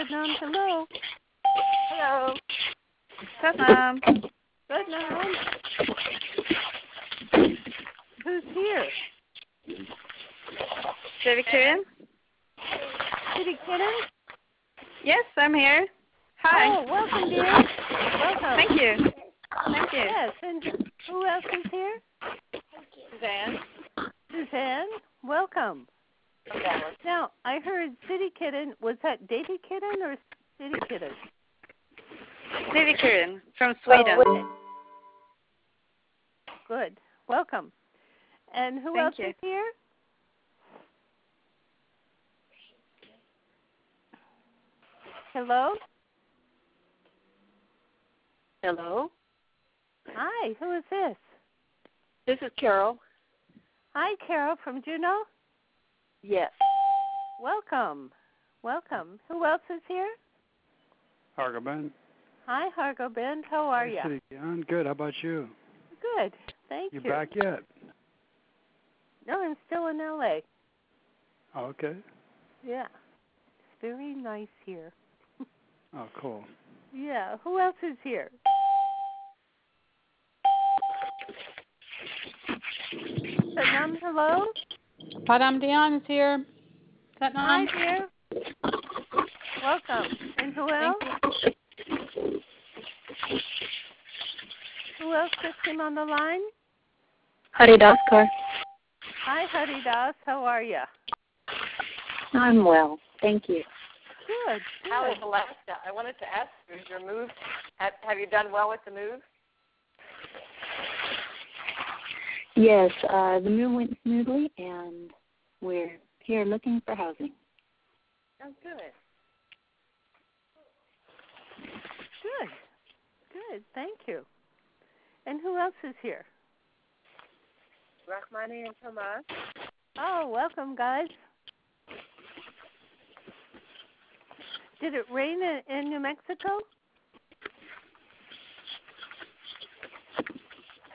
Satnam, hello. Hello. Satnam. Satnam. Who's here? Siri Gian? Siri Gian? Yes, I'm here. Hi. Oh, welcome, dear. Welcome. Thank you. Thank you. Yes, and who else is here? Suzanne. Suzanne, welcome. Okay. Now, I heard City Kitten. Was that Davy Kitten or City Kitten? Siri Gian from Sweden. Oh, good. Welcome. And who else is here? Hello? Hello? Hi, who is this? This is Carol. Hi, Carol from Juneau. Yes. Welcome. Welcome. Who else is here? Hargoben. Hi, Hargoben. How are you? Siri Gian. Good. How about you? Good. Thank you. You back yet? No, I'm still in L.A. Oh, okay. Yeah. It's very nice here. Oh, cool. Yeah. Who else is here? Satnam, hello? Padam Dion is here. Hi, Satnam. dear. Welcome. And who else? Who else just came on the line? Haridas Kaur. Hi, Haridas. How are you? I'm well. Thank you. Good. How is Alaska? I wanted to ask you, is your move, have you done well with the move? Yes, the move went smoothly, and we're here looking for housing. Oh, good. Good. Good. Thank you. And who else is here? Rahmani and Tomas. Oh, welcome, guys. Did it rain in New Mexico?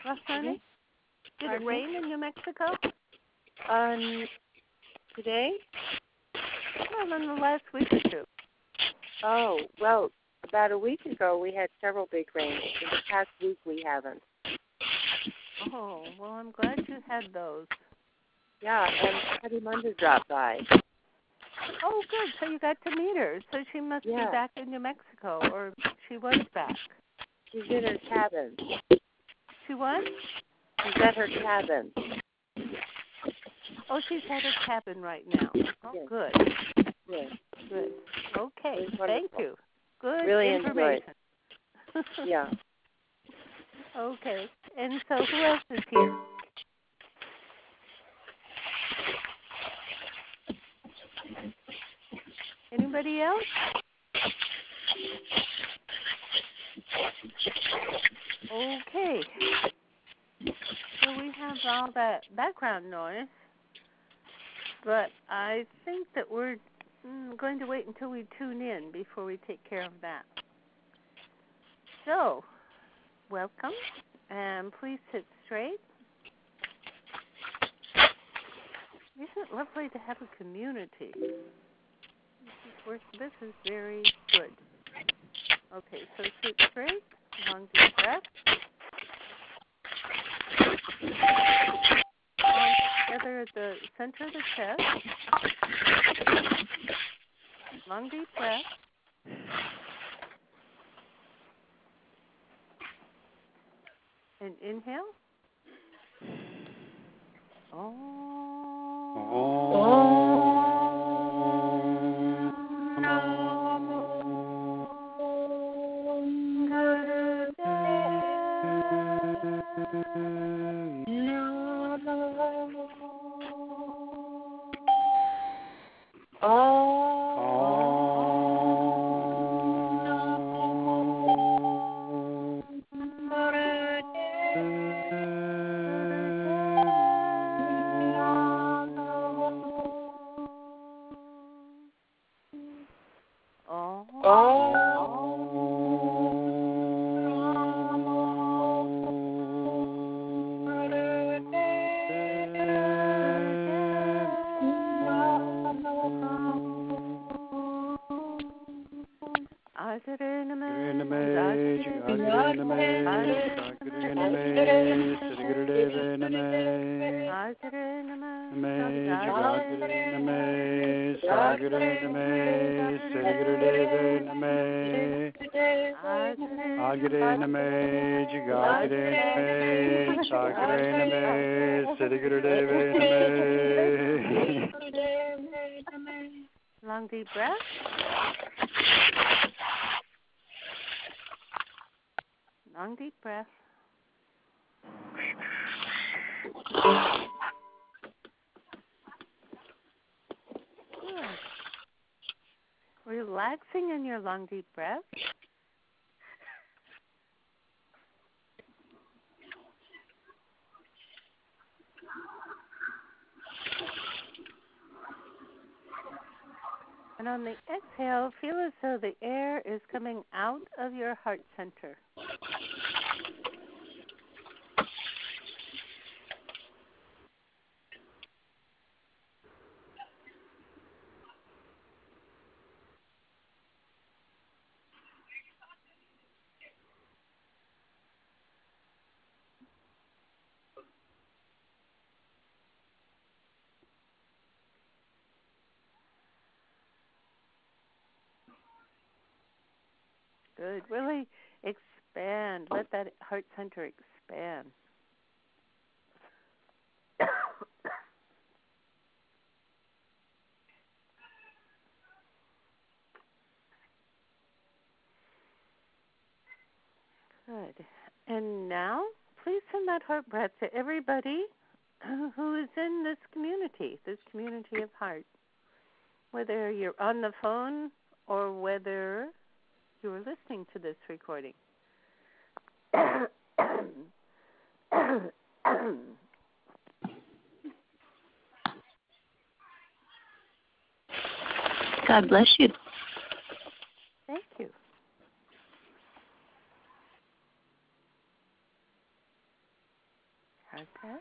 Rahmani? Did it rain in New Mexico? Today? Well, in the last week or two. Oh, well, about a week ago we had several big rains. In the past week we haven't. Oh, well, I'm glad you had those. Yeah, and Patty Munda dropped by. Oh, good. So you got to meet her. So she must be back in New Mexico, or she was back. She's in her cabin. She what? She's at her cabin. Oh, she's at her cabin right now. Oh, yes. Good. Yes. Good. Okay. It was Thank you. Good really information. Yeah. Okay. And so who else is here? Anybody else? Okay. So we have all that background noise, but I think that we're going to wait until we tune in before we take care of that. So, welcome, and please sit straight. Isn't it lovely to have a community? This is very good. Okay, so sit straight, long deep breath. Palms together at the center of the chest. Long deep breath. And inhale. Jagare Name, Sagare Name, Siddhigurudeve Name, Agare Name, Jagare Name, Sagare Name, Siddhigurudeve Name. Long deep breath. Long deep breath. Good. Relaxing in your long deep breath. And on the exhale, feel as though the air is coming out of your heart center. Good. Really expand. Let that heart center expand. Good. And now, please send that heart breath to everybody who is in this community of heart. Whether you're on the phone or whether you're listening to this recording. God bless you. Thank you. Okay.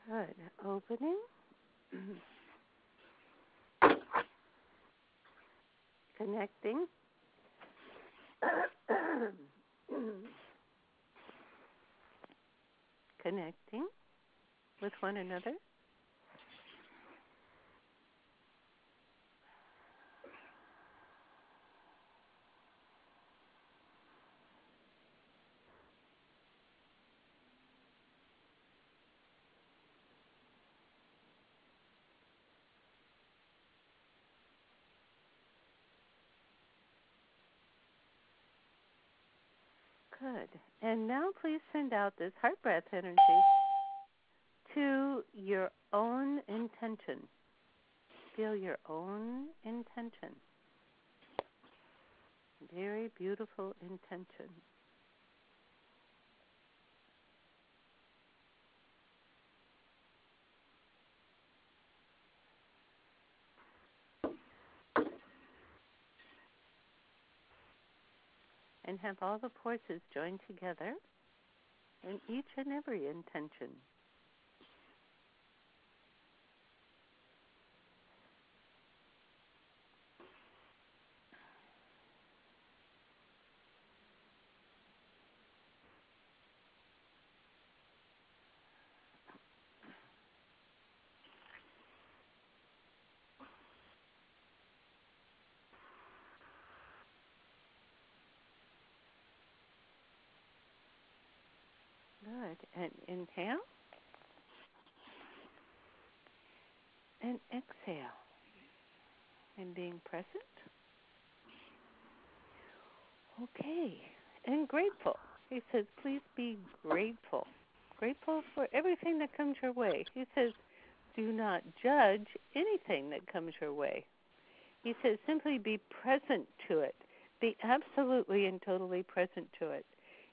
Good. Opening. Connecting. Connecting with one another. Good. And now please send out this heart breath energy to your own intention. Feel your own intention. Very beautiful intention. And have all the forces join together in each and every intention. Good. And inhale. And exhale. And being present. Okay. And grateful. He says, please be grateful. Grateful for everything that comes your way. He says, do not judge anything that comes your way. He says, simply be present to it. Be absolutely and totally present to it.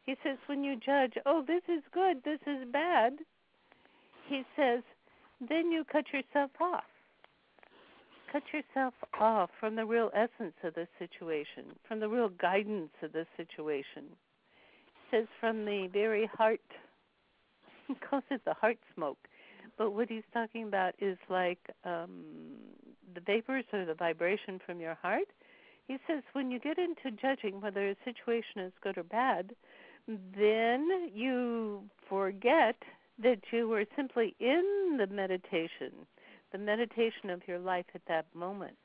He says, when you judge, oh, this is good, this is bad, he says, then you cut yourself off. Cut yourself off from the real essence of the situation, from the real guidance of the situation. He says, from the very heart, he calls it the heart smoke. But what he's talking about is like the vapors or the vibration from your heart. He says when you get into judging whether a situation is good or bad, then you forget that you were simply in the meditation of your life at that moment.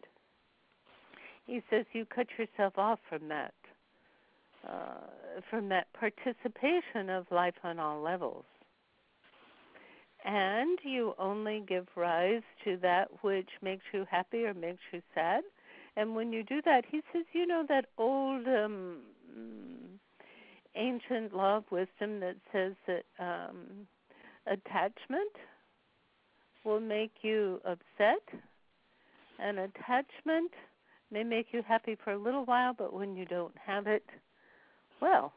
He says you cut yourself off from that participation of life on all levels. And you only give rise to that which makes you happy or makes you sad. And when you do that, he says, you know that old ancient law of wisdom that says that attachment will make you upset, and attachment may make you happy for a little while, but when you don't have it, well,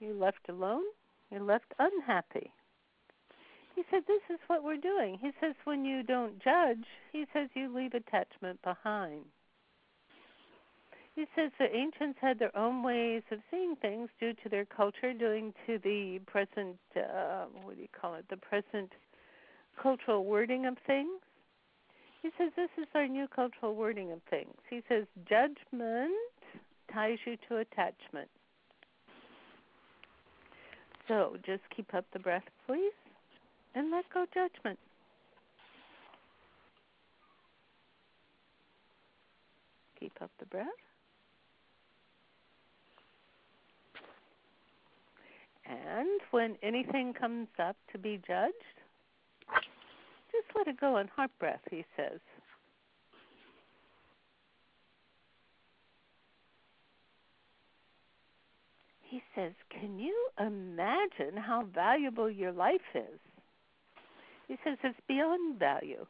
you're left alone, you're left unhappy. He said, this is what we're doing. He says, when you don't judge, he says, you leave attachment behind. He says the ancients had their own ways of seeing things due to their culture, due to the present, the present cultural wording of things. He says this is our new cultural wording of things. He says judgment ties you to attachment. So just keep up the breath, please, and let go judgment. Keep up the breath. And when anything comes up to be judged, just let it go in heart breath, he says. He says, can you imagine how valuable your life is? He says it's beyond value.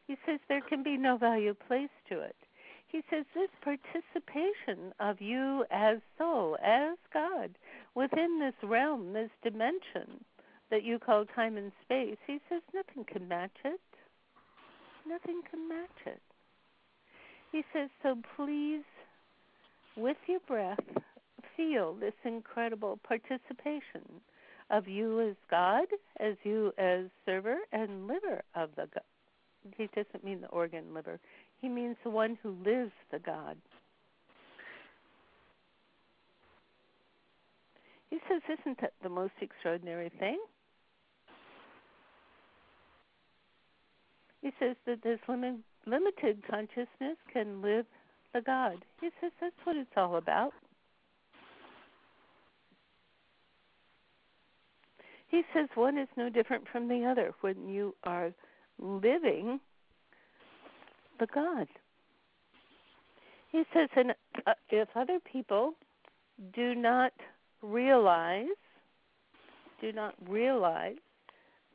He says there can be no value placed to it. He says this participation of you as soul, as God, within this realm, this dimension that you call time and space, he says nothing can match it. Nothing can match it. He says, so please, with your breath, feel this incredible participation of you as God, as you as server and liver of the God. He doesn't mean the organ liver. He means the one who lives the God. He says, isn't that the most extraordinary thing? He says that this limited consciousness can live the God. He says that's what it's all about. He says one is no different from the other when you are living the God. He says, and if other people do not realize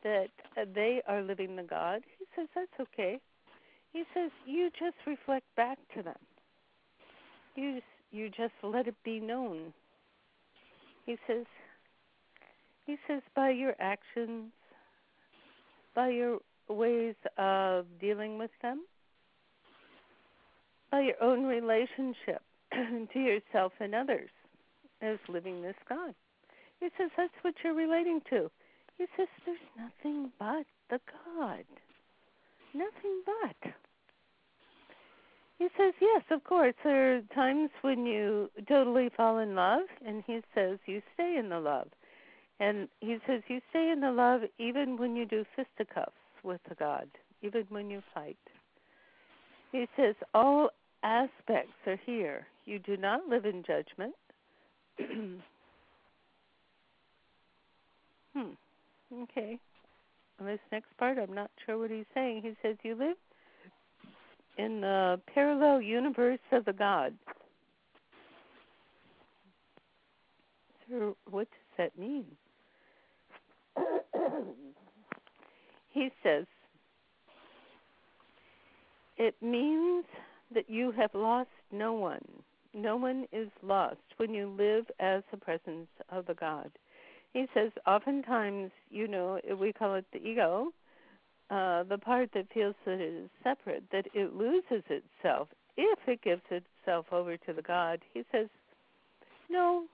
that they are living the God, he says that's okay. He says you just reflect back to them. You just let it be known. He says by your actions, by your ways of dealing with them, by your own relationship to yourself and others as living this God. He says that's what you're relating to. He says there's nothing but the God. Nothing but. He says, yes, of course, there are times when you totally fall in love, and he says you stay in the love. And he says you stay in the love even when you do fisticuffs with the God, even when you fight. He says all aspects are here. You do not live in judgment. Okay. And this next part, I'm not sure what he's saying. He says you live in the parallel universe of the God. So what does that mean? He says it means that you have lost no one. No one is lost when you live as the presence of the God. He says oftentimes, we call it the ego, the part that feels that it is separate, that it loses itself if it gives itself over to the God. He says, no.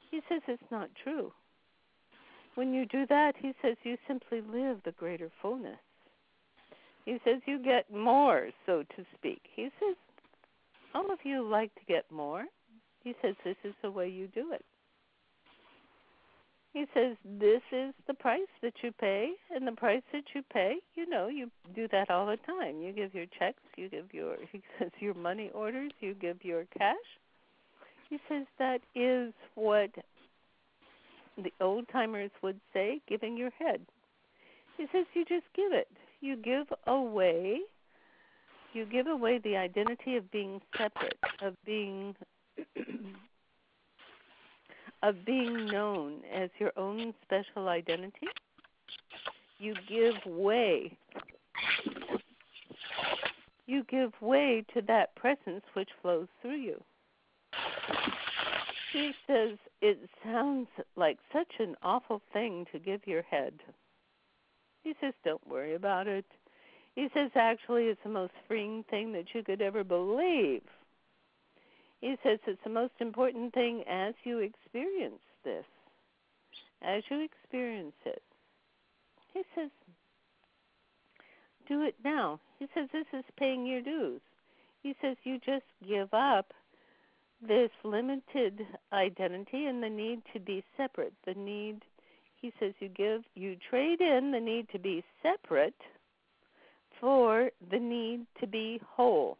He says it's not true. When you do that, he says you simply live the greater fullness. He says you get more, so to speak. He says all of you like to get more. He says this is the way you do it. He says this is the price that you pay, and the price that you pay, you know, you do that all the time. You give your checks, you give your, he says, your money orders, you give your cash. He says that is what the old-timers would say, giving your head. He says you just give it. You give away the identity of being separate, of being of being known as your own special identity. You give way. You give way to that presence which flows through you. He says it sounds like such an awful thing to give your head. He says don't worry about it. He says actually it's the most freeing thing that you could ever believe. He says it's the most important thing as you experience this, as you experience it. He says, do it now. He says this is paying your dues. He says you just give up this limited identity and the need to be separate. The need, he says you trade in the need to be separate for the need to be whole.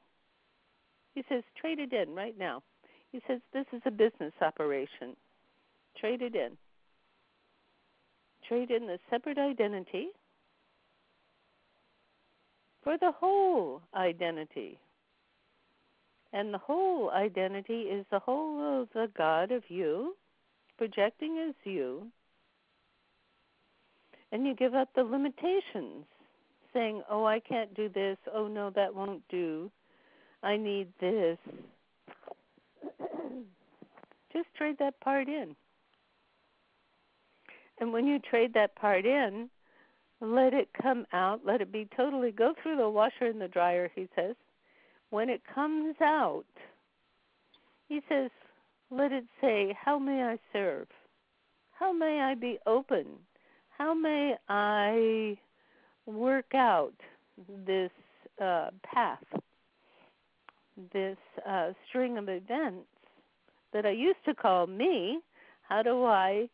He says, trade it in right now. He says, this is a business operation. Trade it in. Trade in the separate identity for the whole identity. And the whole identity is the whole of the God of you, projecting as you. And you give up the limitations, saying, oh, I can't do this. Oh, no, that won't do. I need this. Just trade that part in. And when you trade that part in, let it come out. Let it be totally, go through the washer and the dryer, he says. When it comes out, he says, let it say, how may I serve? How may I be open? How may I work out this path? This string of events that I used to call me, how do I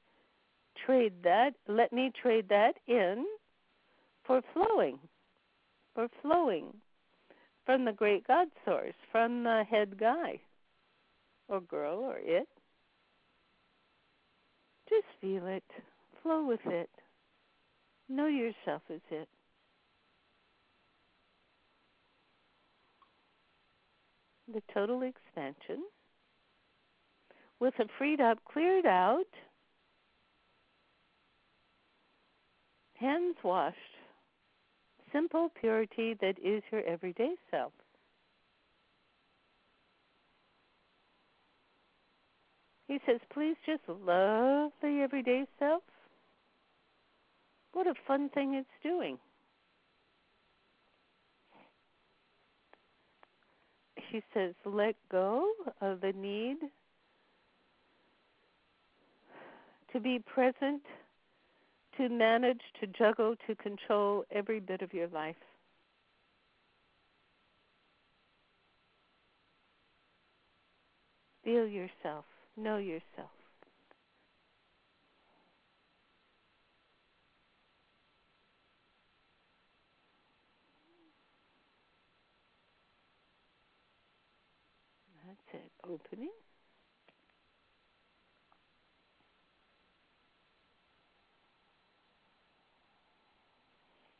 trade that? Let me trade that in for flowing from the great God source, from the head guy or girl or it. Just feel it. Flow with it. Know yourself as it. The total expansion with a freed up, cleared out, hands washed, simple purity that is your everyday self. He says, please just love the everyday self. What a fun thing it's doing. He says, let go of the need to be present, to manage, to juggle, to control every bit of your life. Feel yourself. Know yourself. That's it. Opening.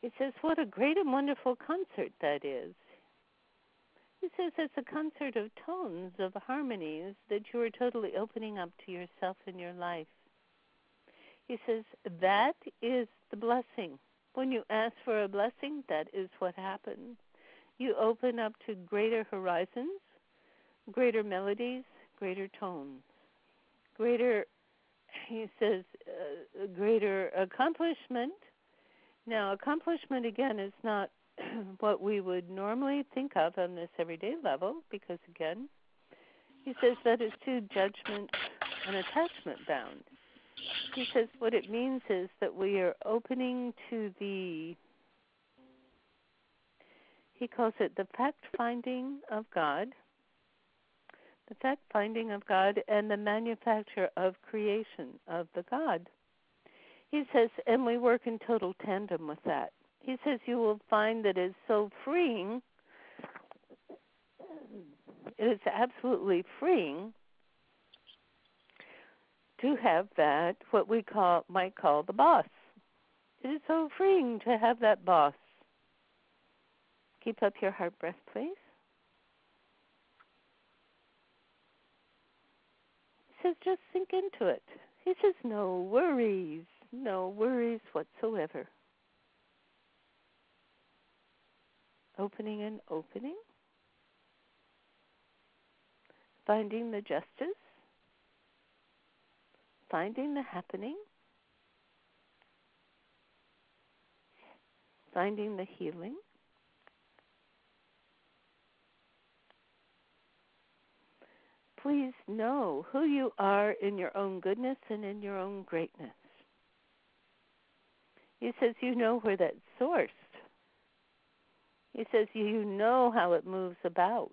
He says, what a great and wonderful concert that is. He says it's a concert of tones, of harmonies that you are totally opening up to yourself in your life. He says that is the blessing. When you ask for a blessing, that is what happens. You open up to greater horizons, greater melodies, greater tones, greater, he says, greater accomplishment. Now, accomplishment, again, is not what we would normally think of on this everyday level because, again, he says that is too judgment and attachment bound. He says what it means is that we are opening to the, he calls it the fact-finding of God, The fact finding of God and the manufacture of creation of the God. He says, and we work in total tandem with that. He says you will find that it's so freeing. It is absolutely freeing to have that, what we might call the boss. It is so freeing to have that boss. Keep up your heart breath, please. He says just sink into it. He says no worries whatsoever. Opening and opening. Finding the justice. Finding the happening. Finding the healing. Please know who you are in your own goodness and in your own greatness. He says you know where that's sourced. He says you know how it moves about.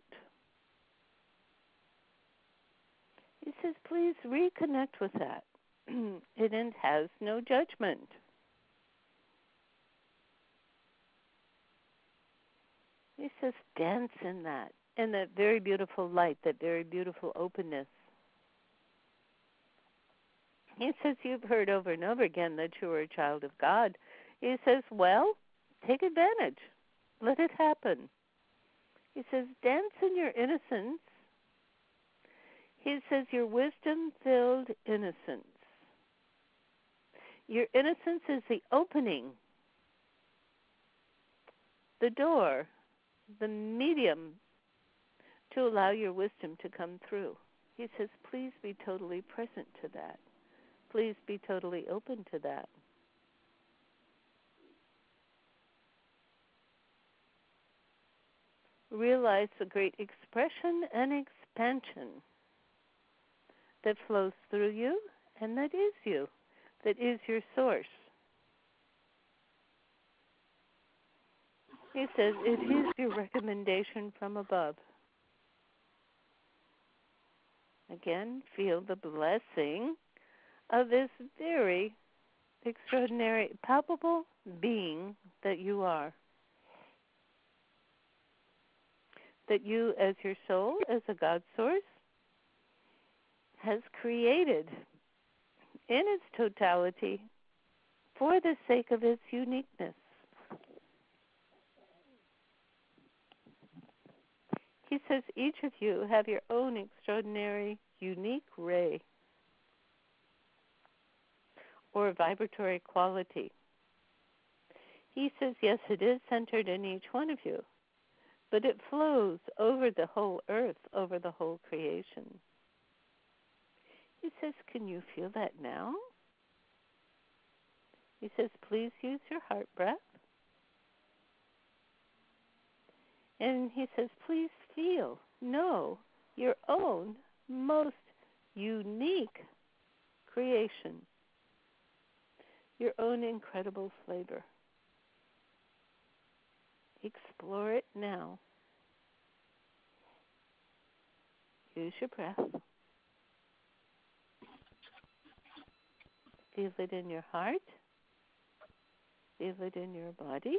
He says please reconnect with that. It has no judgment. He says dance in that very beautiful light, that very beautiful openness. He says you've heard over and over again that you are a child of God. He says, well, take advantage. Let it happen. He says, dance in your innocence. He says, your wisdom-filled innocence. Your innocence is the opening, the door, the medium to allow your wisdom to come through. He says, please be totally present to that. Please be totally open to that. Realize the great expression and expansion that flows through you and that is you, that is your source. He says, it is your recommendation from above. Again, feel the blessing of this very extraordinary, palpable being that you are. That you, as your soul, as a God source, has created in its totality for the sake of its uniqueness. He says each of you have your own extraordinary, unique ray or vibratory quality. He says, yes, it is centered in each one of you, but it flows over the whole earth, over the whole creation. He says, can you feel that now? He says, please use your heart breath. And he says, please know your own most unique creation, your own incredible flavor. Explore it now. Use your breath. Feel it in your heart. Feel it in your body.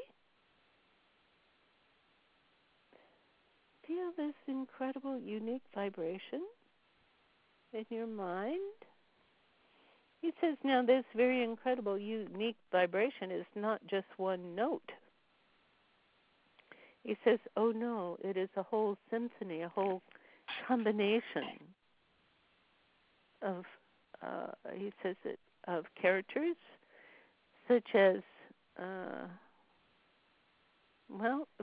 Feel this incredible, unique vibration in your mind. He says, now this very incredible, unique vibration is not just one note. He says, oh no, it is a whole symphony, a whole combination of, he says, of characters, such as,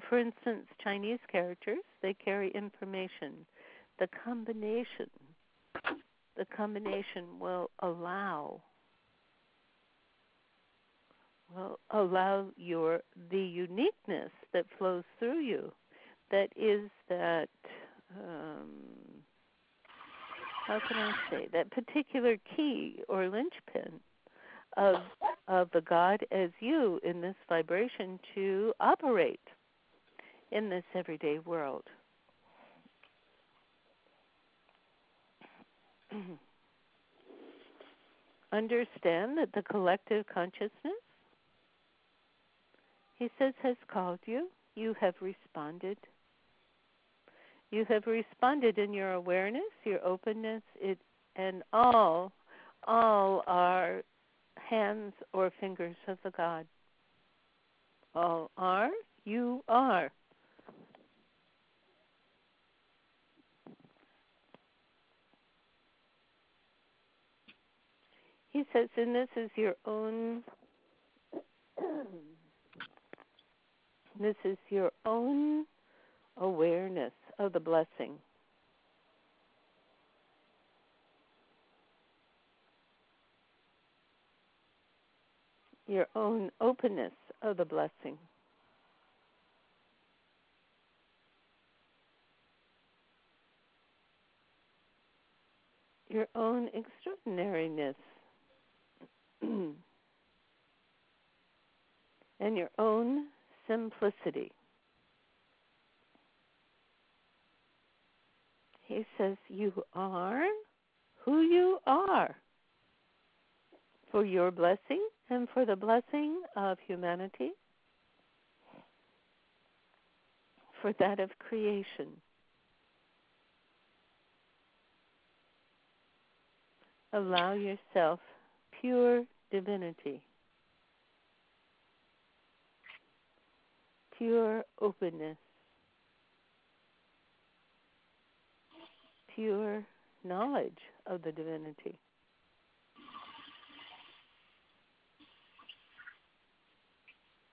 for instance, Chinese characters, they carry information. The combination will allow the uniqueness that flows through you. That is that, how can I say, that particular key or linchpin of the God as you in this vibration to operate in this everyday world. Understand that the collective consciousness, he says, has called you. You have responded. You have responded in your awareness, your openness, and all are hands or fingers of the God. All are, you are. He says, and this is your own awareness of the blessing. Your own openness of the blessing. Your own extraordinariness. And your own simplicity. He says you are who you are for your blessing and for the blessing of humanity, for that of creation. Allow yourself pure divinity, pure openness, pure knowledge of the divinity.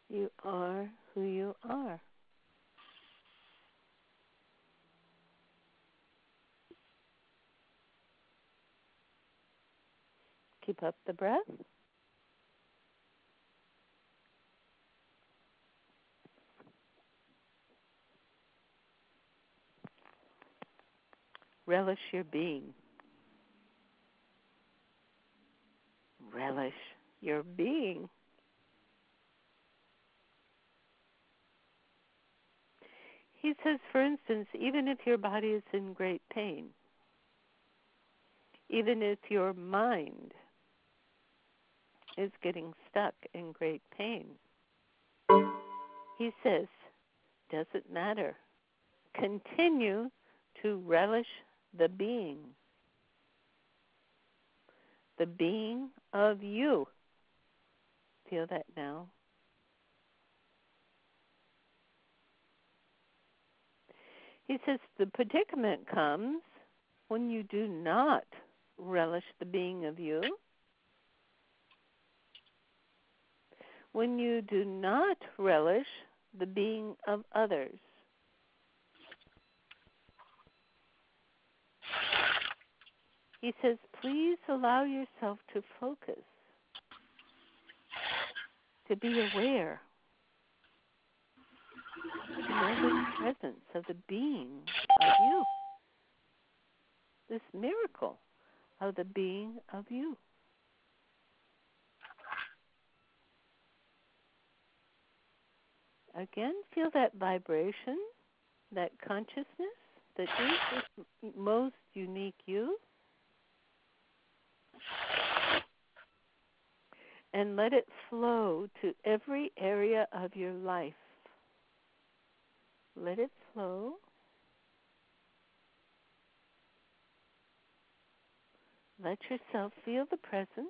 You are who you are. Keep up the breath. Relish your being. Relish your being. He says, for instance, even if your body is in great pain, even if your mind is getting stuck in great pain, he says, doesn't matter. Continue to relish the being of you. Feel that now. He says the predicament comes when you do not relish the being of you, when you do not relish the being of others. He says, please allow yourself to focus, to be aware, to know the presence of the being of you, this miracle of the being of you. Again, feel that vibration, that consciousness that is this most unique you. And let it flow to every area of your life. Let it flow. Let yourself feel the presence.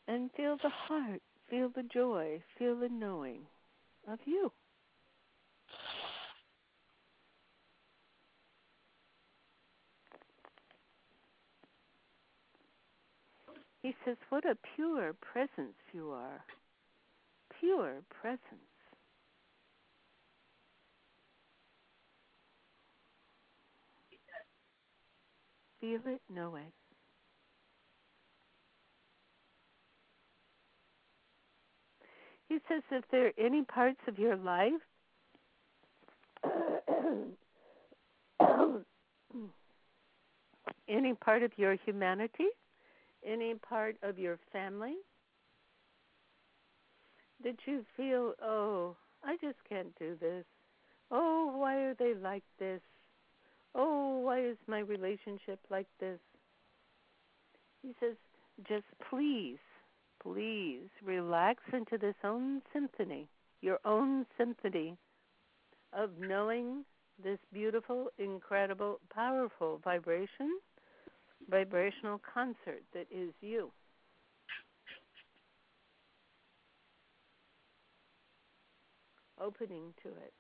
And feel the heart, feel the joy, feel the knowing of you. He says, what a pure presence you are. Pure presence. Feel it, know it. He says, if there are any parts of your life any part of your humanity, any part of your family that you feel, oh, I just can't do this. Oh, why are they like this? Oh, why is my relationship like this? He says, just please, please relax into this own symphony, your own symphony of knowing this beautiful, incredible, powerful vibrational concert that is you. Opening to it.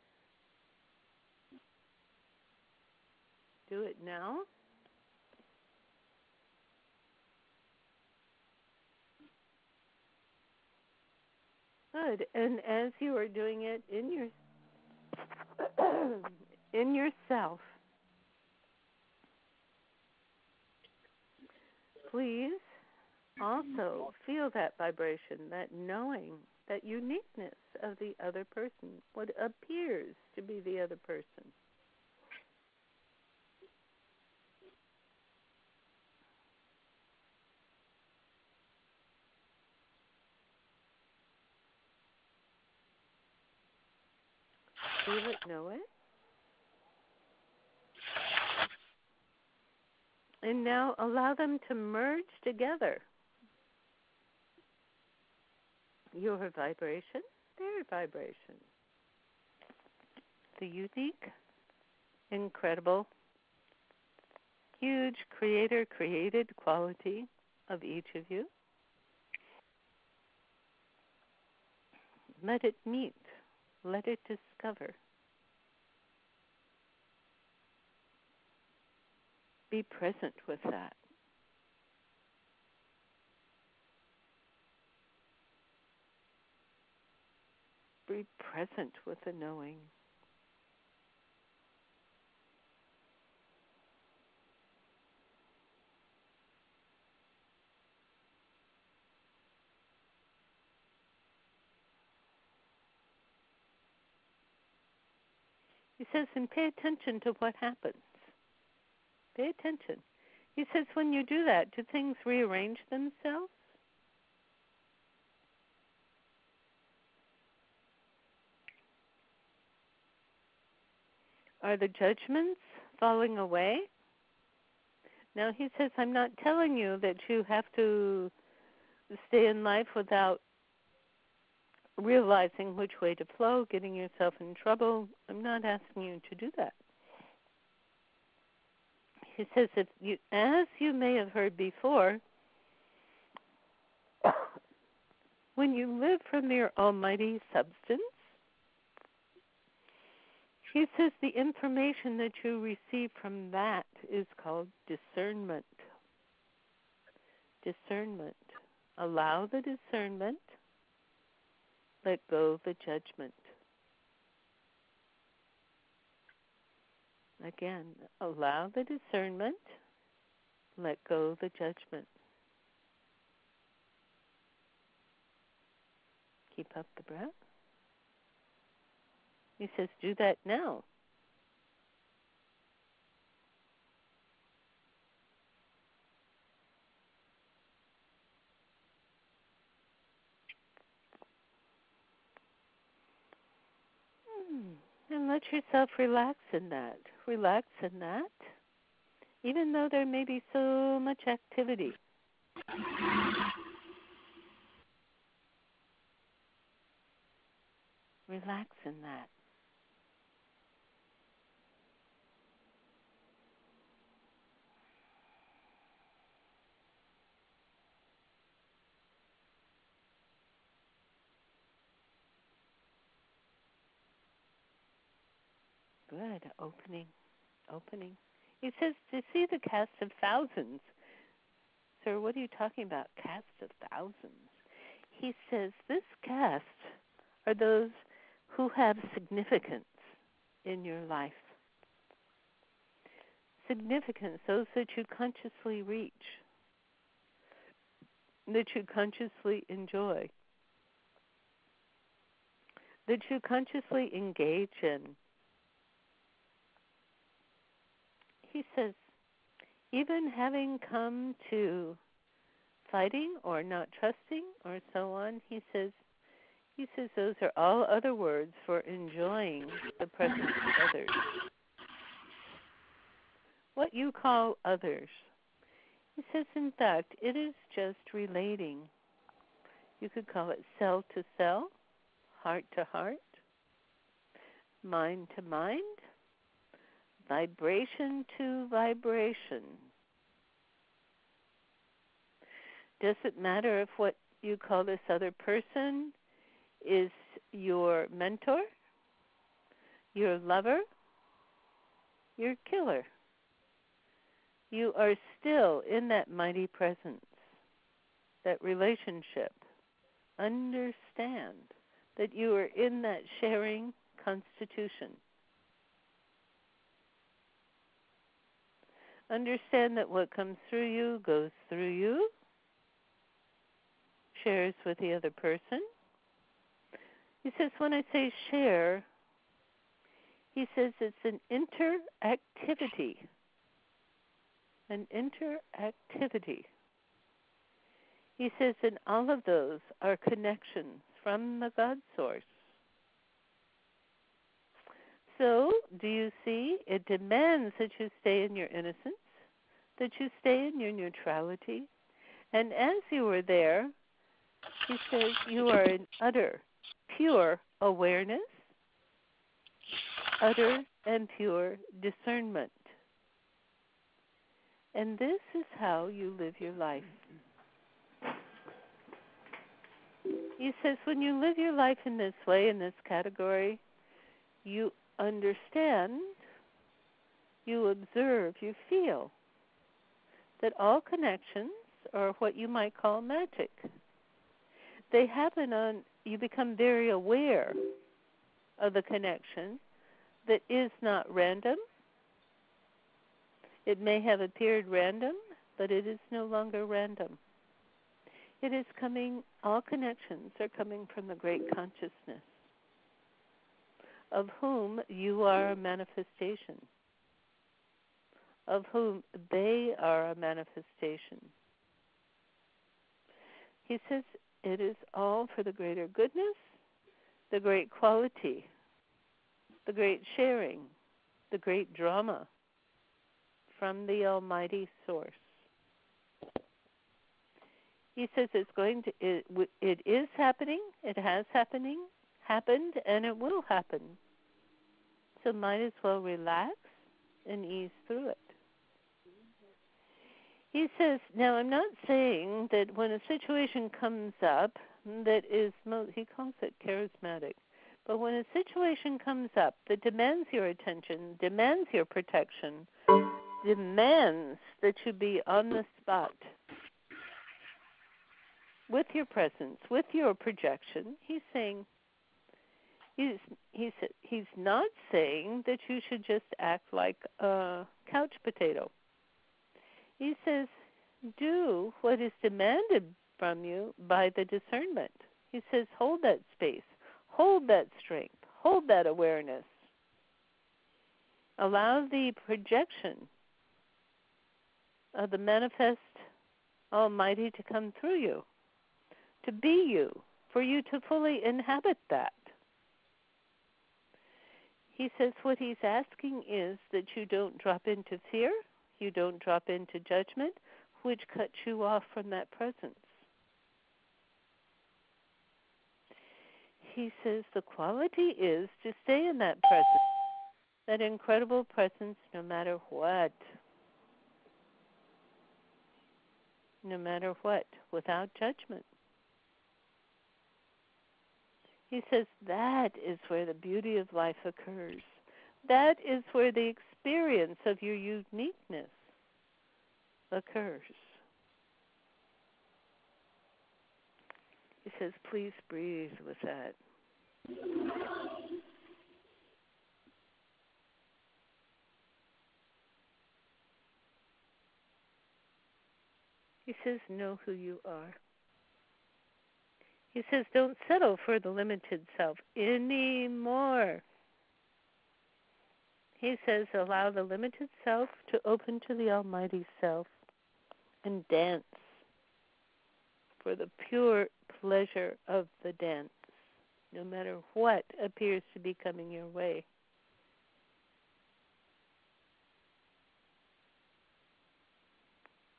Do it now. Good. And as you are doing it in your in yourself, please also feel that vibration, that knowing, that uniqueness of the other person, what appears to be the other person. Feel it, know it. And now allow them to merge together. Your vibration, their vibration. The unique, incredible, huge created quality of each of you. Let it meet. Let it discover. Be present with that. Be present with the knowing. He says, and pay attention to what happens. Pay attention. He says, when you do that, do things rearrange themselves? Are the judgments falling away? Now he says, I'm not telling you that you have to stay in life without realizing which way to flow, getting yourself in trouble. I'm not asking you to do that. He says, if you, as you may have heard before, when you live from your almighty substance, he says the information that you receive from that is called discernment. Discernment. Allow the discernment. Let go the judgment. Again, allow the discernment. Let go the judgment. Keep up the breath. He says, do that now. And let yourself relax in that. Relax in that, even though there may be so much activity. Relax in that. Good. Opening. He says to see the cast of thousands. Sir, what are you talking about, cast of thousands? He says this cast are those who have significance in your life. Significance, those that you consciously reach, that you consciously enjoy, that you consciously engage in. He says, even having come to fighting or not trusting or so on, he says, He says those are all other words for enjoying the presence of others. What you call others. He says, in fact, it is just relating. You could call it cell to cell, heart to heart, mind to mind, vibration to vibration. Does it matter if what you call this other person is your mentor, your lover, your killer? You are still in that mighty presence, that relationship. Understand that you are in that sharing constitution. Understand that what comes through you goes through you, shares with the other person. He says, when I say share, he says it's an interactivity. An interactivity. He says, and all of those are connections from the God source. So, do you see? It demands that you stay in your innocence, that you stay in your neutrality. And as you are there, he says you are in utter, pure awareness, utter and pure discernment. And this is how you live your life. He says when you live your life in this way, in this category, you understand, you observe, you feel that all connections are what you might call magic. They happen on, you become very aware of the connection that is not random. It may have appeared random, but it is no longer random. It is coming, all connections are coming from the great consciousness, of whom you are a manifestation, of whom they are a manifestation. He says it is all for the greater goodness, the great quality, the great sharing, the great drama from the Almighty Source. He says it's going to, it is happening, it has happened, and it will happen. So might as well relax and ease through it. He says, now I'm not saying that when a situation comes up that is, he calls it charismatic, but when a situation comes up that demands your attention, demands your protection, demands that you be on the spot with your presence, with your projection, he's saying, he's not saying that you should just act like a couch potato. He says, do what is demanded from you by the discernment. He says, hold that space, hold that strength, hold that awareness. Allow the projection of the manifest Almighty to come through you, to be you, for you to fully inhabit that. He says what he's asking is that you don't drop into fear, you don't drop into judgment, which cuts you off from that presence. He says the quality is to stay in that presence, that incredible presence no matter what. No matter what, without judgment. He says that is where the beauty of life occurs. That is where the experience of your uniqueness occurs. He says, please breathe with that. He says, know who you are. He says, don't settle for the limited self anymore. He says, allow the limited self to open to the Almighty Self and dance for the pure pleasure of the dance. no matter what appears to be coming your way.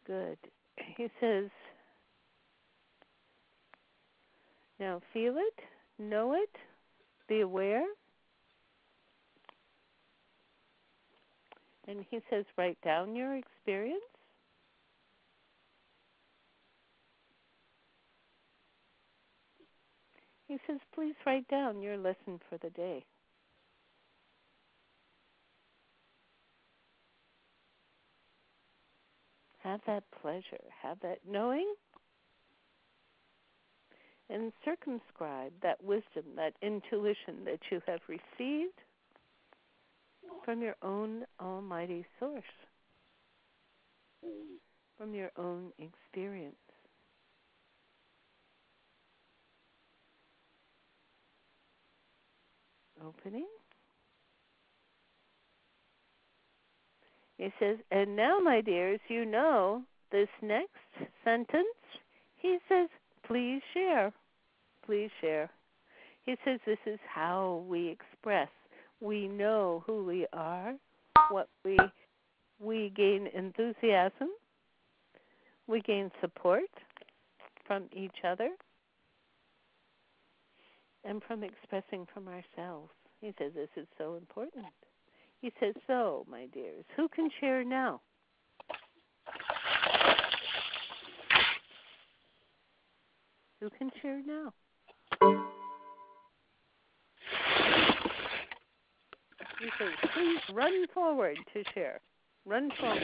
Good. He says, now feel it, know it, be aware. And he says, write down your experience. He says, please write down your lesson for the day. Have that pleasure, have that knowing, and circumscribe that wisdom, that intuition that you have received from your own almighty source, from your own experience. Opening. He says, and now, my dears, you know this next sentence. He says, please share. Please share. He says, this is how we express. We know who we are, what we gain enthusiasm, we gain support from each other, and from expressing from ourselves. He says, this is so important. He says, so, my dears, who can share now? Who can share now? He says, please run forward to share. Run forward.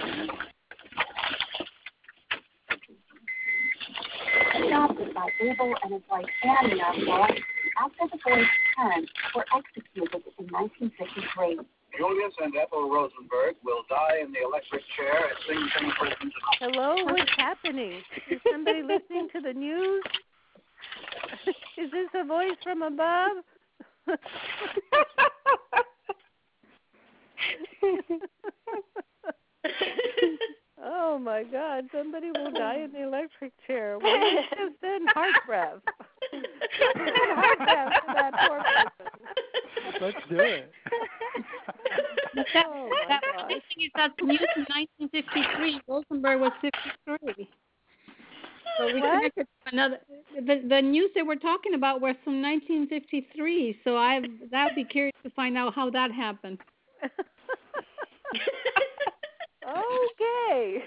Adopted by Abel and his wife Annie after the boys' parents were executed in 1953. Julius and Ethel Rosenberg will die in the electric chair at Sing Sing Prison tonight. Hello, what's happening? Is somebody listening to the news? Is this a voice from above? Oh my God, somebody will die in the electric chair. Well, let's just send heart breath. Heart breath to that poor person. Let's do it. That thing is that news in 1953. Rosenberg was 53. So we connected to another. The news they were talking about was from 1953. So that would be curious to find out how that happened. Okay.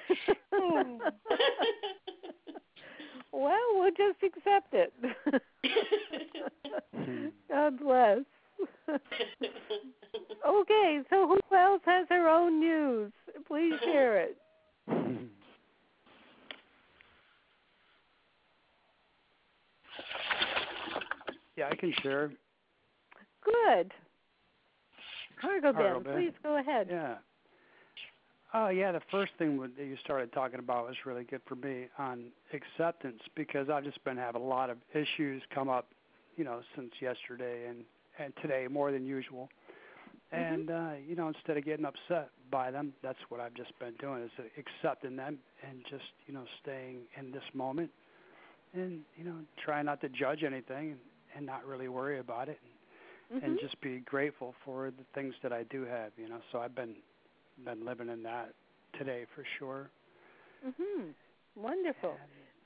Well, we'll just accept it. God bless. Okay, so who else has their own news? Please share it. Yeah, I can share. Good. Cargo Ben, please go ahead. Yeah. Oh, yeah, the first thing that you started talking about was really good for me on acceptance, because I've just been having a lot of issues come up, since yesterday and today more than usual. And, instead of getting upset by them, that's what I've just been doing, is accepting them and just, staying in this moment and, trying not to judge anything and not really worry about it and just be grateful for the things that I do have, So I've been living in that today for sure. Wonderful.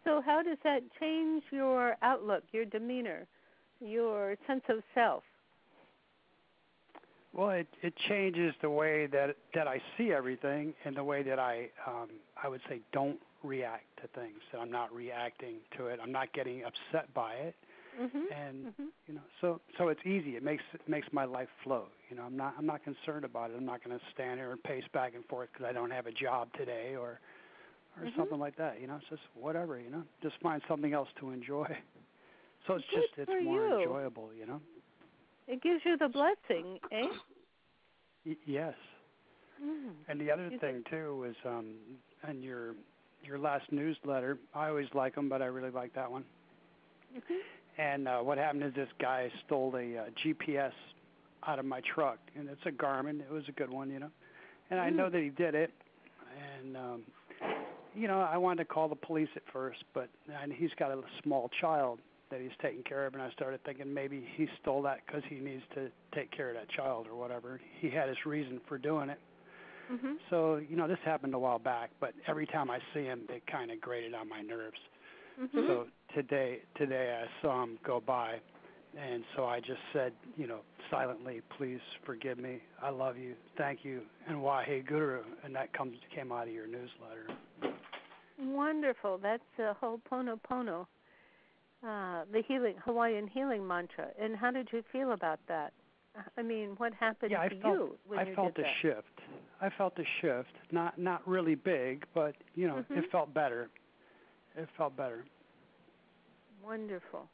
So how does that change your outlook, your demeanor, your sense of self? Well, it changes the way that I see everything and the way that I would say don't react to things. That I'm not reacting to it. I'm not getting upset by it. And so it's easy. It makes my life flow. I'm not concerned about it. I'm not going to stand here and pace back and forth because I don't have a job today or something like that. It's just whatever. Just find something else to enjoy. So it's more enjoyable. It gives you the blessing, eh? Yes. And the other thing too was in your last newsletter. I always like them, but I really like that one. And what happened is this guy stole a GPS out of my truck, and it's a Garmin. It was a good one, And I know that he did it, and I wanted to call the police at first, but he's got a small child, that he's taking care of, and I started thinking maybe he stole that because he needs to take care of that child or whatever. He had his reason for doing it. Mhm. So, this happened a while back, but every time I see him, it kind of grated on my nerves. Mhm. So today I saw him go by, and so I just said, silently, please forgive me. I love you. Thank you. And Wahe Guru. And that came out of your newsletter. Wonderful. That's the Ho'oponopono, the Hawaiian healing mantra. And how did you feel about that? I mean, what happened to you when you did that? I felt a shift. I felt a shift. Not really big, but it felt better. It felt better. Wonderful.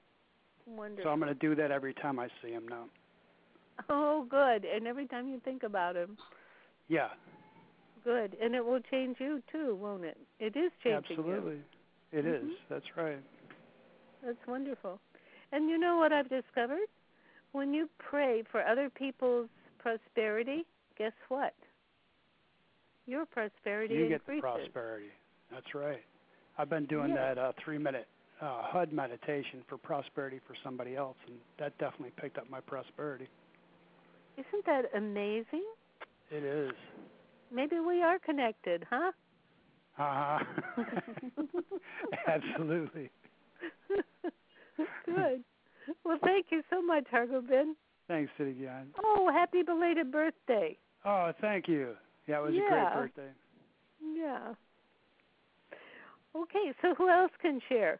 Wonderful. So I'm going to do that every time I see him now. Oh, good. And every time you think about him. Yeah. Good. And it will change you too, won't it? It is changing Absolutely. you. It is. That's right. That's wonderful. And you know what I've discovered? When you pray for other people's prosperity, guess what? Your prosperity increases. You get the prosperity. That's right. I've been doing that 3-minute HUD meditation for prosperity for somebody else, and that definitely picked up my prosperity. Isn't that amazing? It is. Maybe we are connected, huh? Absolutely. Good. Well, thank you so much, Hargobin. Thanks, Siri Gian. Oh, happy belated birthday. Oh, thank you. Yeah, it was a great birthday. Yeah. Okay, so who else can share?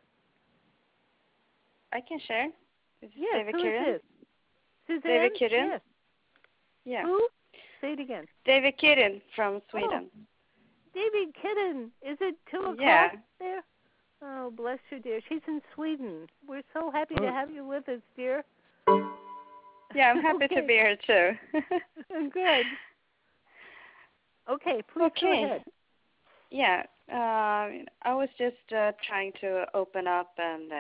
I can share. This is Yes, David who Kieran. is this? Suzanne? David Kieran. Yes. Yeah. Who? Say it again. David Kieran from Sweden. Oh. David Kieran. Is it 2 o'clock there? Oh, bless you, dear. She's in Sweden. We're so happy to have you with us, dear. Yeah, I'm happy to be here too. Good. Okay, please go ahead. Yeah, I was just trying to open up and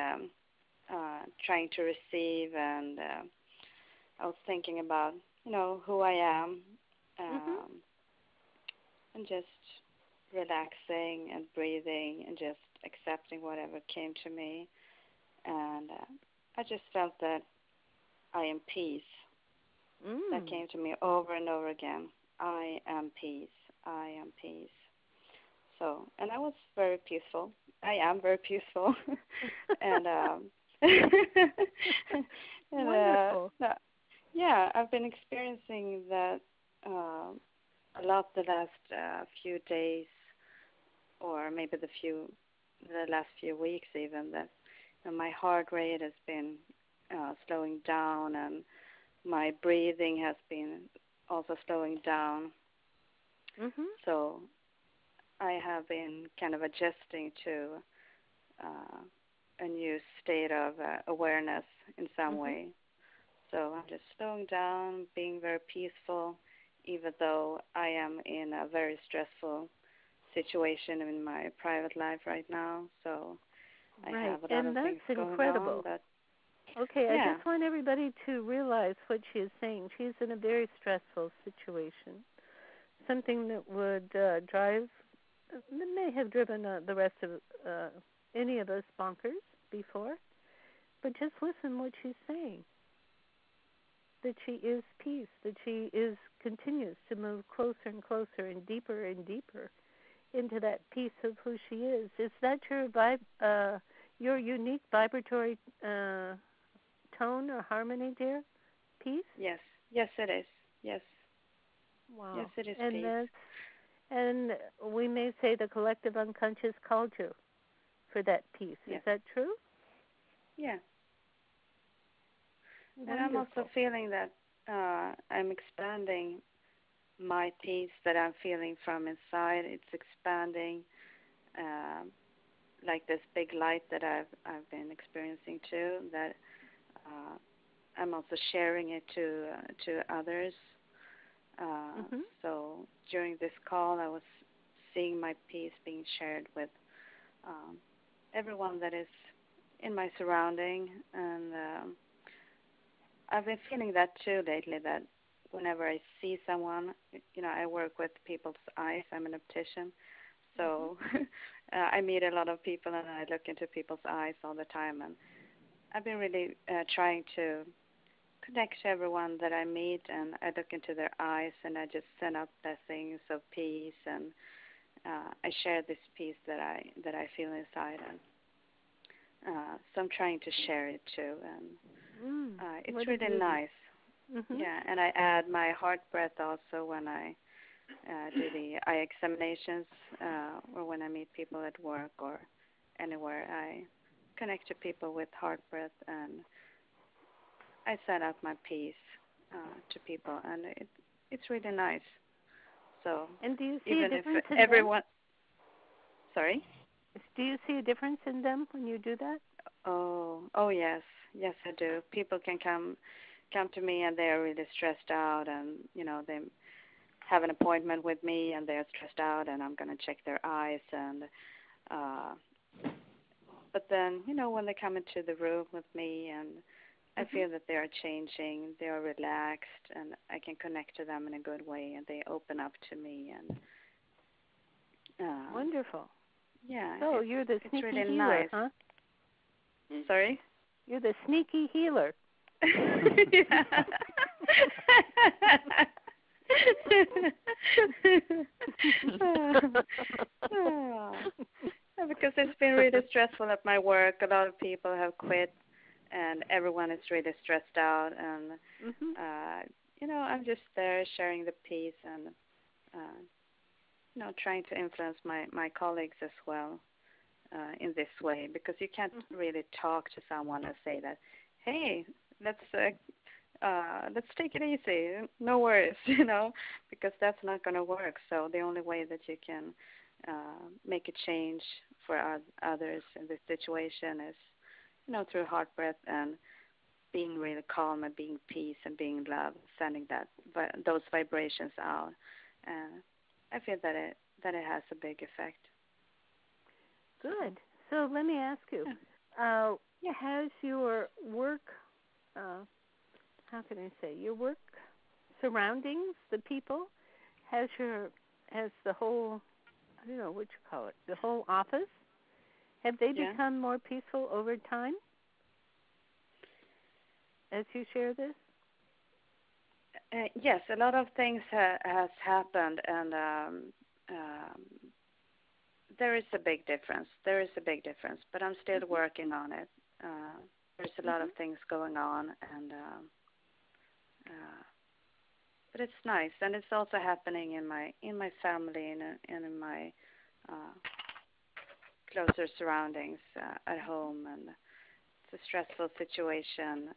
trying to receive, and I was thinking about, who I am, and just relaxing and breathing and just accepting whatever came to me. And I just felt that I am peace. That came to me over and over again. I am peace. I am peace. So, and I was very peaceful. I am very peaceful. And, wonderful. Yeah, I've been experiencing that a lot the last few days, or maybe the last few weeks even, that my heart rate has been slowing down, and my breathing has been also slowing down. So I have been kind of adjusting to a new state of awareness in some way. So I'm just slowing down, being very peaceful, even though I am in a very stressful situation in my private life right now. So I have a lot of things going on. But okay, I just want everybody to realize what she is saying. She's in a very stressful situation, something that would that may have driven the rest of any of us bonkers before. But just listen what she's saying. That she is peace, that she continues to move closer and closer and deeper into that piece of who she is. Is that your unique vibratory tone or harmony, dear? Peace? Yes. Yes, it is. Yes. Wow. Yes, it is and peace. And we may say the collective unconscious called you for that peace. Yes. Is that true? Yeah. Wonderful. And I'm also feeling that I'm expanding my peace that I'm feeling from inside. It's expanding like this big light that I've been experiencing too, that I'm also sharing it to others. So during this call, I was seeing my peace being shared with everyone that is in my surrounding, and I've been feeling that too lately, that whenever I see someone, I work with people's eyes. I'm an optician. So I meet a lot of people, and I look into people's eyes all the time. And I've been really trying to connect to everyone that I meet, and I look into their eyes, and I just send out blessings of peace, and I share this peace that I feel inside, and so I'm trying to share it too, and it's really nice. Mm-hmm. Yeah, and I add my heart breath also when I do the eye examinations, or when I meet people at work or anywhere. I connect to people with heart breath, and I send out my peace to people, and it's really nice. So and do you see even a difference if in everyone, sorry. Do you see a difference in them when you do that? Oh yes, yes I do. People can come to me and they're really stressed out, and they have an appointment with me and they're stressed out, and I'm going to check their eyes, and but then when they come into the room with me, and I feel that they are changing, they are relaxed, and I can connect to them in a good way, and they open up to me, and wonderful. Yeah. So you're the sneaky really healer, nice. huh? Sorry? You're the sneaky healer. Because it's been really stressful at my work. A lot of people have quit, and everyone is really stressed out. And I'm just there sharing the peace, and trying to influence my colleagues as well in this way, because you can't really talk to someone and say that, hey, let's take it easy, no worries, because that's not going to work. So the only way that you can make a change for others in this situation is, through heart breath and being really calm and being peace and being love, sending those vibrations out. And I feel that it has a big effect. Good. So let me ask you, has your work, how can I say, your work surroundings, the people, has the whole, I don't know what you call it, the whole office, have they become more peaceful over time as you share this? Yes, a lot of things has happened, and there is a big difference. But I'm still working on it. There's a lot of things going on, and but it's nice, and it's also happening in my family and in my closer surroundings at home, and it's a stressful situation,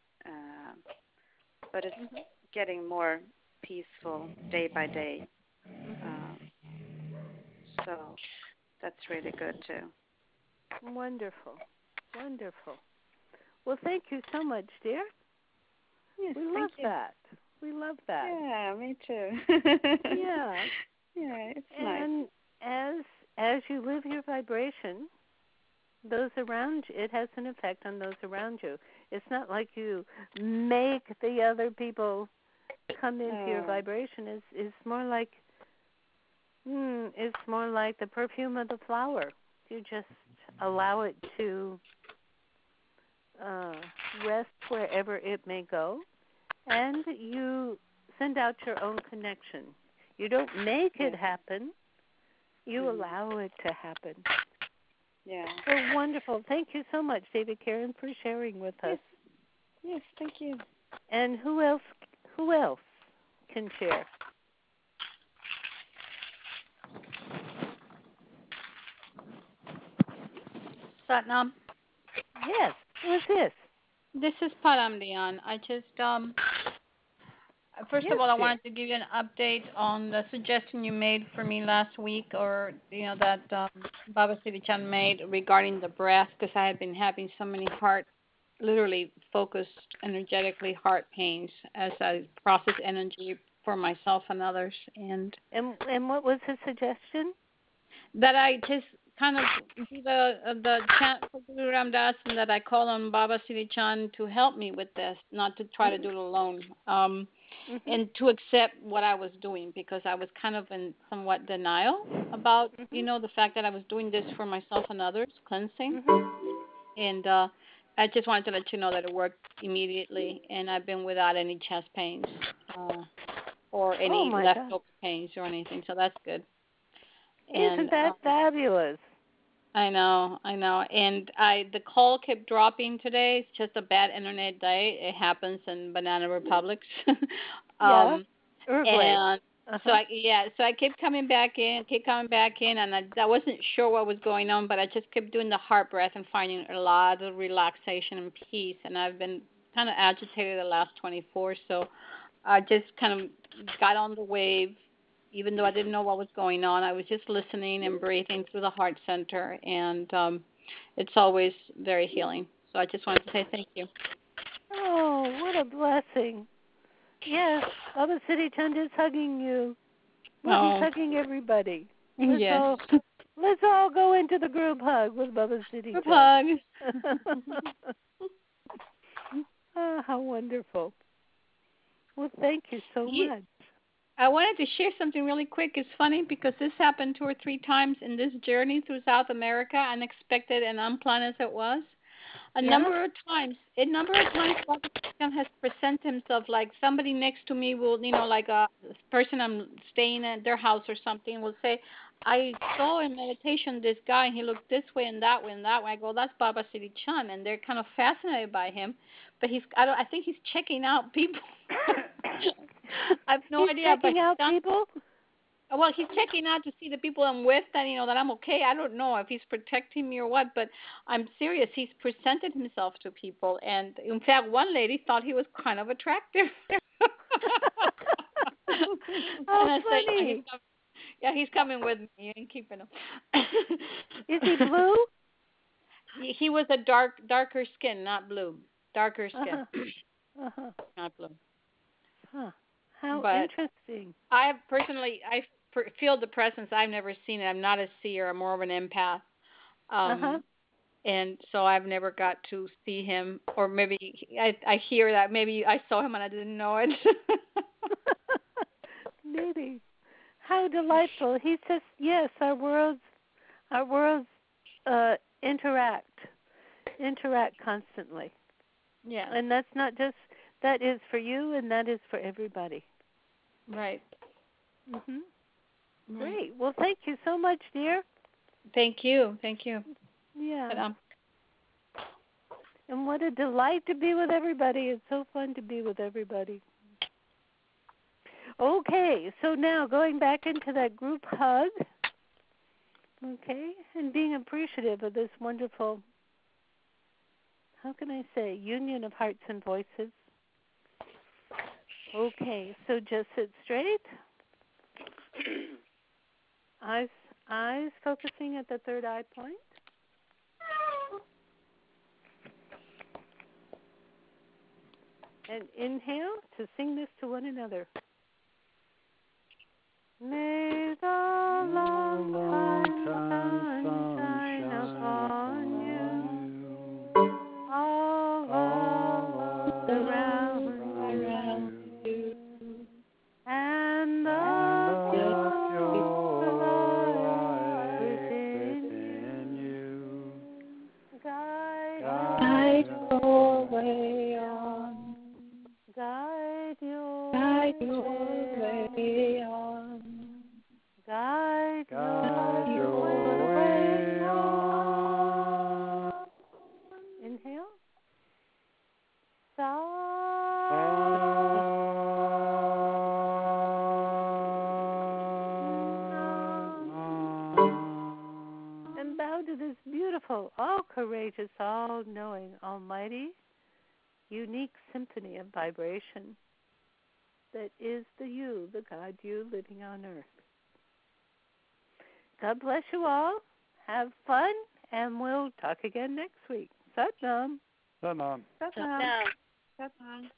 but it's getting more peaceful day by day. So that's really good too. Wonderful. Well, thank you so much, dear. Yes, we love that. We love that. Yeah, me too. Yeah. Yeah, it's nice. And as you live your vibration, those around you, it has an effect on those around you. It's not like you make the other people come into your vibration. It's more like the perfume of the flower. You just allow it to rest wherever it may go, and you send out your own connection. You don't make it happen. You allow it to happen. Yeah. So wonderful. Thank you so much, David Karen, for sharing with us. Yes, thank you. And who else can share? Satnam? Yes. Who is this? This is Param Leon. I just first of all, I wanted to give you an update on the suggestion you made for me last week, or that Baba Siri Chand made regarding the breath, because I had been having so many literally focused, energetically heart pains as I process energy for myself and others. And what was his suggestion? That I just kind of do the chant for Guru Ram Das, and that I call on Baba Siri Chand to help me with this, not to try to do it alone. And to accept what I was doing, because I was kind of in somewhat denial about, the fact that I was doing this for myself and others, cleansing. And I just wanted to let you know that it worked immediately, and I've been without any chest pains or any leftover pains or anything, so that's good. And, isn't that fabulous? I know. And the call kept dropping today. It's just a bad internet day. It happens in banana republics. Uruguay. And so I kept coming back in, and I wasn't sure what was going on, but I just kept doing the heart breath and finding a lot of relaxation and peace. And I've been kind of agitated the last 24, so I just kind of got on the wave. Even though I didn't know what was going on, I was just listening and breathing through the heart center, and it's always very healing. So I just wanted to say thank you. Oh, what a blessing. Yes, Baba Siri Chand is hugging you. Well, he's hugging everybody. Let's all go into the group hug with Baba Siri Chand. Group hug. Oh, how wonderful. Well, thank you so much. I wanted to share something really quick. It's funny because this happened 2 or 3 times in this journey through South America, unexpected and unplanned as it was. A number of times, Baba has presented himself like somebody next to me will, like a person I'm staying at their house or something will say, I saw in meditation this guy, and he looked this way and that way and that way. I go, that's Baba Siri Chand, and they're kind of fascinated by him. But I think he's checking out people. I have no idea. Checking out people? Well, he's checking out to see the people I'm with, and that I'm okay. I don't know if he's protecting me or what, but I'm serious. He's presented himself to people, and in fact, one lady thought he was kind of attractive. Funny. He's coming with me. You ain't keeping him. Is he blue? He was a darker skin, not blue. Darker skin, not blue. Huh. How interesting. I feel the presence. I've never seen it. I'm not a seer. I'm more of an empath. And so I've never got to see him, or maybe I hear that. Maybe I saw him and I didn't know it. Maybe. How delightful. He says, yes, our worlds interact constantly. Yeah. And that's not just, that is for you and that is for everybody. Right. Mhm. Great. Well, thank you so much, dear. Thank you. Yeah. And what a delight to be with everybody. It's so fun to be with everybody. Okay, so now going back into that group hug, okay, and being appreciative of this wonderful, how can I say, union of hearts and voices. Okay, so just sit straight. Eyes focusing at the third eye point. And inhale to sing this to one another. May the long time shine upon you, all around you, and the pure light within you guide your way on, guide your way on. Guide your way on. Inhale. And bow to this beautiful, all courageous, all-knowing, almighty, unique symphony of vibration that is the you, the God you living on earth. God bless you all. Have fun, and we'll talk again next week. Sat Nam. Sat Nam. Sat Nam. Sat Nam.